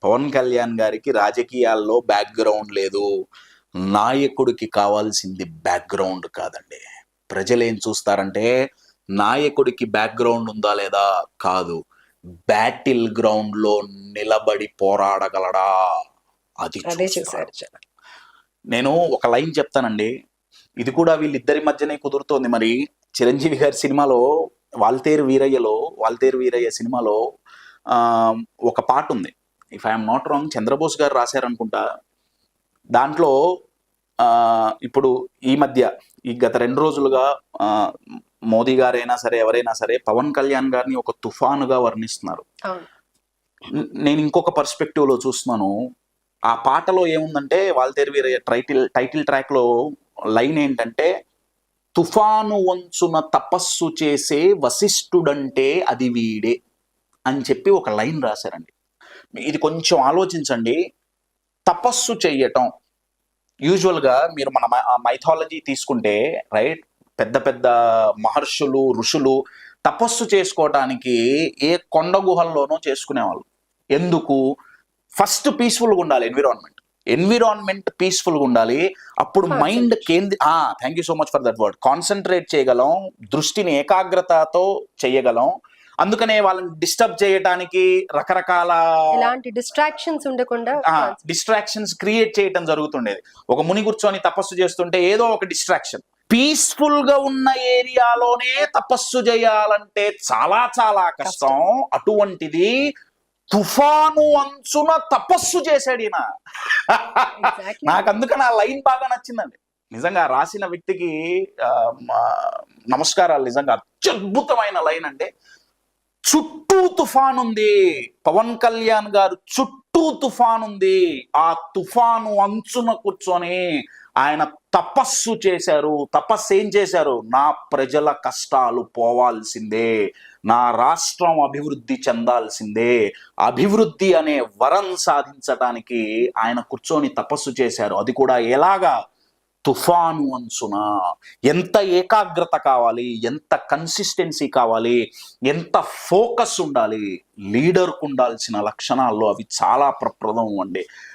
పవన్ కళ్యాణ్ గారికి రాజకీయాల్లో బ్యాక్గ్రౌండ్ లేదు. నాయకుడికి కావాల్సింది బ్యాక్గ్రౌండ్ కాదండి. ప్రజలు ఏం చూస్తారంటే నాయకుడికి బ్యాక్గ్రౌండ్ ఉందా లేదా కాదు, బ్యాటిల్ గ్రౌండ్ లో నిలబడి పోరాడగలడా అది చూస్తారు. నేను ఒక లైన్ చెప్తానండి, ఇది కూడా వీళ్ళిద్దరి మధ్యనే కుదురుతోంది. మరి చిరంజీవి గారి సినిమాలో వాల్తేరు వీరయ్య సినిమాలో ఒక పాట ఉంది, if I'm not wrong Chandrabose గారు రాశారనుకుంటా. దాంట్లో ఇప్పుడు ఈ గత 2 రోజులుగా మోదీ గారైనా సరే ఎవరైనా సరే పవన్ కళ్యాణ్ గారిని ఒక తుఫానుగా వర్ణిస్తున్నారు. నేను ఇంకొక పర్స్పెక్టివ్ లో చూస్తున్నాను. ఆ పాటలో ఏముందంటే వాల్తేరు వీరయ్య టైటిల్ ట్రాక్ లో లైన్ ఏంటంటే, తుఫాను వంచున తపస్సు చేసే వశిష్ఠుడంటే అది వీడే అని చెప్పి ఒక లైన్ రాశారండి. ఇది కొంచెం ఆలోచించండి. తపస్సు చెయ్యటం, యూజువల్గా మీరు మన మైథాలజీ తీసుకుంటే రైట్, పెద్ద పెద్ద మహర్షులు ఋషులు తపస్సు చేసుకోవటానికి ఏ కొండ గుహల్లోనూ చేసుకునేవాళ్ళు. ఎందుకు? ఫస్ట్ పీస్ఫుల్గా ఉండాలి ఎన్విరాన్మెంట్ పీస్ఫుల్గా ఉండాలి. అప్పుడు mind thank you so much for that word, concentrate చేయగలం, దృష్టిని ఏకాగ్రతతో చేయగలం. అందుకనే వాళ్ళని డిస్టర్బ్ చేయడానికి రకరకాల డిస్ట్రాక్షన్స్ క్రియేట్ చేయటం జరుగుతుండేది. ఒక ముని కూర్చొని తపస్సు చేస్తుంటే ఏదో ఒక డిస్ట్రాక్షన్. పీస్ఫుల్ గా ఉన్న ఏరియాలోనే తపస్సు చేయాలంటే చాలా చాలా కష్టం. అటువంటిది తుఫాను అంచున తపస్సు చేశాడు ఈయన. నాకు అందుకని ఆ లైన్ బాగా నచ్చిందండి. నిజంగా రాసిన వ్యక్తికి నమస్కారాలు. నిజంగా అత్యద్భుతమైన లైన్ అంటే, చుట్టూ తుఫాన్ ఉంది, పవన్ కళ్యాణ్ గారు చుట్టూ తుఫాన్ ఉంది, ఆ తుఫాను అంచున కూర్చొని ఆయన తపస్సు చేశారు. తపస్సు ఏం చేశారు? నా ప్రజల కష్టాలు పోవాల్సిందే, నా రాష్ట్రం అభివృద్ధి చెందాల్సిందే, అభివృద్ధి అనే వరం సాధించటానికి ఆయన కూర్చొని తపస్సు చేశారు. అది కూడా ఎలాగా? తుఫాను అంచున. ఎంత ఏకాగ్రత కావాలి, ఎంత కన్సిస్టెన్సీ కావాలి, ఎంత ఫోకస్ ఉండాలి. లీడర్కు ఉండాల్సిన లక్షణాల్లో అవి చాలా ప్రప్రదం అండి.